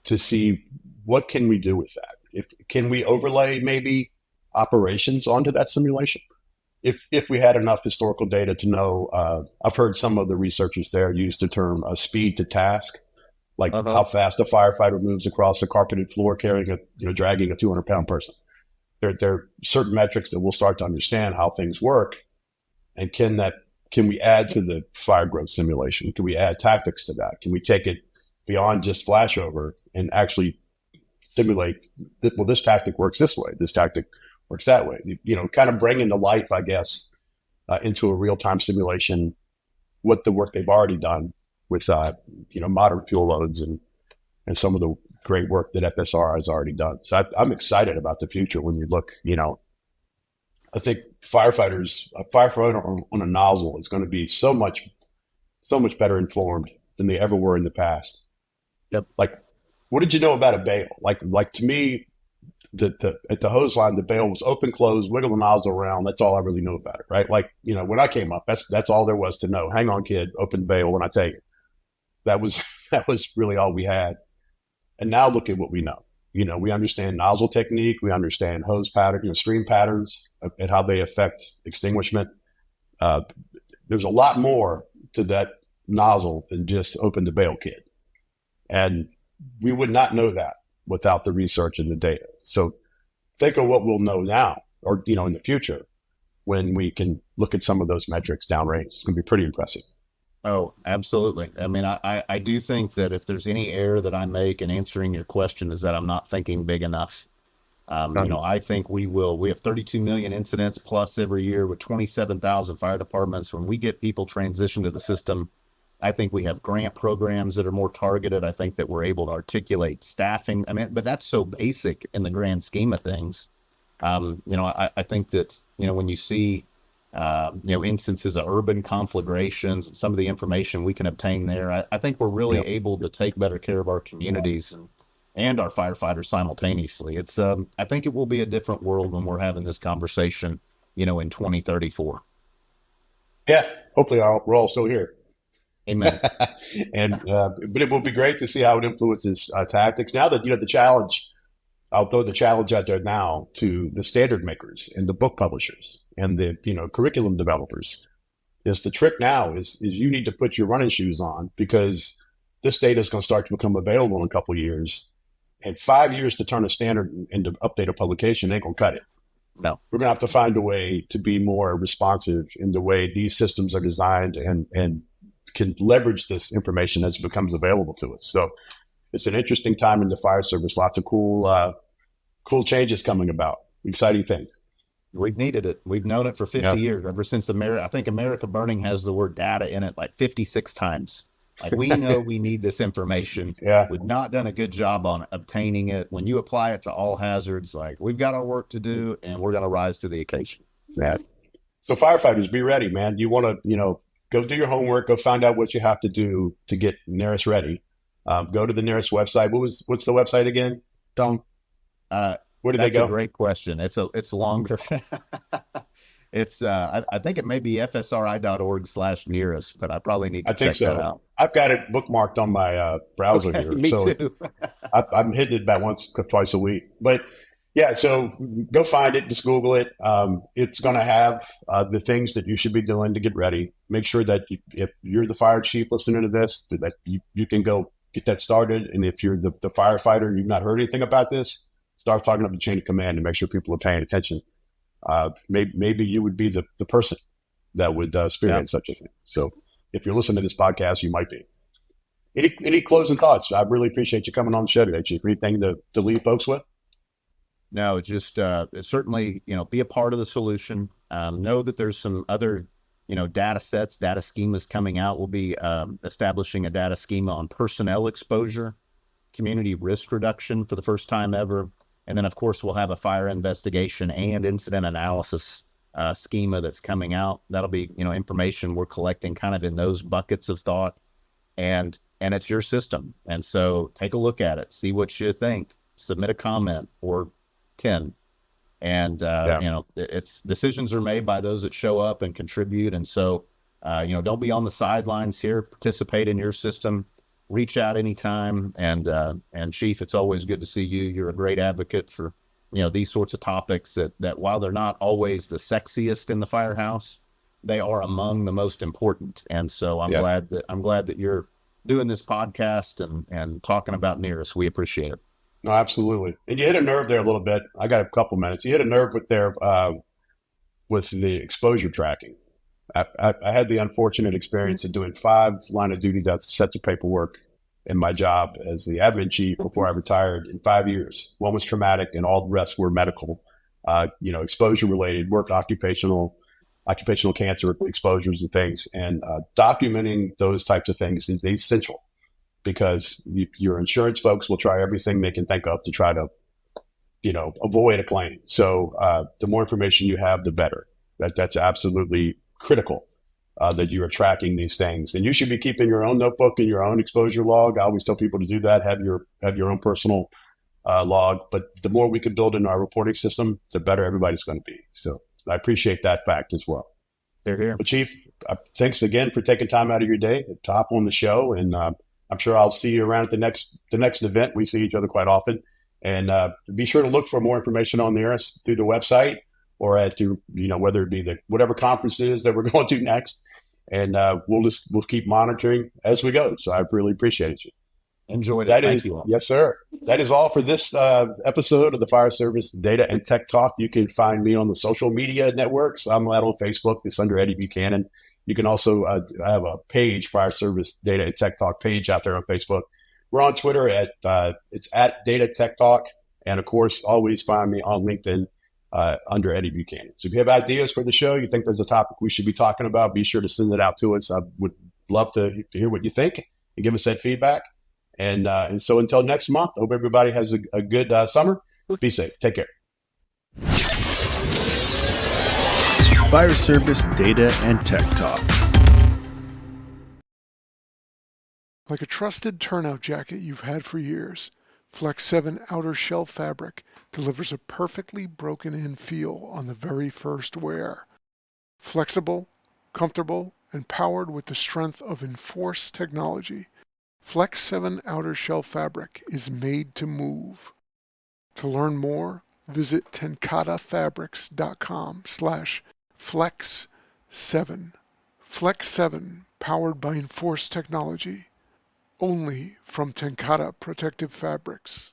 to see what can we do with that. Can we overlay maybe operations onto that simulation? If we had enough historical data to know, I've heard some of the researchers there use the term speed to task, like how fast a firefighter moves across a carpeted floor carrying dragging a 200-pound person. There are certain metrics that we'll start to understand how things work, and can we add to the fire growth simulation? Can we add tactics to that? Can we take it beyond just flashover and actually simulate that? Well, this tactic works this way. This tactic works that way. Kind of bringing to life, I guess, into a real-time simulation what the work they've already done with modern fuel loads and some of the great work that FSRI has already done. So I'm excited about the future. When you look, I think a firefighter on a nozzle is going to be so much better informed than they ever were in the past. Yep. Like, what did you know about a bail? Like to me, at the hose line, the bail was open, close, wiggle the nozzle around. That's all I really knew about it, right? Like, when I came up, that's all there was to know. Hang on, kid, open the bail when I tell you. That was really all we had. And now look at what we know. We understand nozzle technique, we understand hose pattern, stream patterns, and how they affect extinguishment. There's a lot more to that nozzle than just open the bail, kid. And we would not know that without the research and the data. So think of what we'll know now, or in the future, when we can look at some of those metrics downrange. It's going to be pretty impressive. Oh, absolutely. I mean, I do think that if there's any error that I make in answering your question is that I'm not thinking big enough. I think we have 32 million incidents plus every year with 27,000 fire departments. When we get people transitioned to the system, I think we have grant programs that are more targeted. I think that we're able to articulate staffing. I mean, but that's so basic in the grand scheme of things. I think that, when you see, instances of urban conflagrations and some of the information we can obtain there, I think we're really able to take better care of our communities and our firefighters simultaneously. I think it will be a different world when we're having this conversation, in 2034. Yeah, hopefully we're all still here. Amen. But it will be great to see how it influences tactics. Now that, the challenge, I'll throw the challenge out there now to the standard makers and the book publishers and the, curriculum developers, is the trick now is you need to put your running shoes on, because this data is going to start to become available in a couple of years, and 5 years to turn a standard into update a publication ain't going to cut it. No, we're going to have to find a way to be more responsive in the way these systems are designed and can leverage this information as it becomes available to us. So it's an interesting time in the fire service. Lots of cool changes coming about. Exciting things. We've needed it. We've known it for 50 years, ever since I think America Burning has the word data in it like 56 times. Like, we know we need this information. Yeah. We've not done a good job on obtaining it. When you apply it to all hazards, like, we've got our work to do, and we're going to rise to the occasion. Yeah. So firefighters, be ready, man. You want to, go do your homework, go find out what you have to do to get NERIS ready. Go to the NERIS website. What's the website again, Tom? Where do they go? That's a great question. It's longer. I think it may be fsri.org/NERIS, but I probably need to check that out. I've got it bookmarked on my browser here. Me too. I'm hitting it about once, twice a week. But yeah, so go find it, just Google it. It's going to have the things that you should be doing to get ready. Make sure that if you're the fire chief listening to this, that you can go get that started. And if you're the firefighter and you've not heard anything about this, start talking up the chain of command and make sure people are paying attention. Maybe you would be the person that would spearhead such a thing. So if you're listening to this podcast, you might be. Any closing thoughts? I really appreciate you coming on the show today, Chief. Anything to leave folks with? No, just certainly, be a part of the solution. Know that there's some other, data sets, data schemas coming out. We'll be establishing a data schema on personnel exposure, community risk reduction for the first time ever. And then, of course, we'll have a fire investigation and incident analysis schema that's coming out. That'll be, information we're collecting kind of in those buckets of thought. And it's your system. And so take a look at it, see what you think. submit a comment or 10. And, it's decisions are made by those that show up and contribute. And so, don't be on the sidelines here, participate in your system, reach out anytime. And Chief, it's always good to see you. You're a great advocate for, these sorts of topics that while they're not always the sexiest in the firehouse, they are among the most important. And so I'm glad that you're doing this podcast and talking about NERIS. We appreciate it. No, absolutely. And you hit a nerve there a little bit. I got a couple minutes. You hit a nerve with the exposure tracking. I had the unfortunate experience of doing 5 line of duty sets of paperwork in my job as the admin chief before I retired in 5 years. One was traumatic and all the rest were medical, exposure related, occupational cancer exposures and things. And documenting those types of things is essential, because your insurance folks will try everything they can think of to try to, avoid a claim. So the more information you have, the better. That's absolutely critical, that you are tracking these things. And you should be keeping your own notebook and your own exposure log. I always tell people to do that. Have your own personal log. But the more we can build in our reporting system, the better everybody's going to be. So I appreciate that fact as well. They're here. But Chief, thanks again for taking time out of your day to hop on the show. And I'm sure I'll see you around at the next event. We see each other quite often. And be sure to look for more information on NERIS through the website or at your, whether it be whatever conferences that we're going to next. And we'll keep monitoring as we go. So I really appreciate you. Enjoyed it. Thank you all. Yes, sir. That is all for this episode of the Fire Service Data and Tech Talk. You can find me on the social media networks. I'm out on Facebook. It's under Eddie Buchanan. You can also have a page, Fire Service Data and Tech Talk page out there on Facebook. We're on Twitter it's at Data Tech Talk. And of course, always find me on LinkedIn under Eddie Buchanan. So if you have ideas for the show, you think there's a topic we should be talking about, be sure to send it out to us. I would love to hear what you think and give us that feedback. And so until next month, I hope everybody has a good summer. Be safe. Take care. Fire Service Data and Tech Talk. Like a trusted turnout jacket you've had for years, Flex 7 outer shell fabric delivers a perfectly broken-in feel on the very first wear. Flexible, comfortable, and powered with the strength of NFIRS technology, Flex 7 outer shell fabric is made to move. To learn more, visit tenkatafabrics.com/flex7. Flex 7, powered by NFIRS technology, only from Tenkata Protective Fabrics.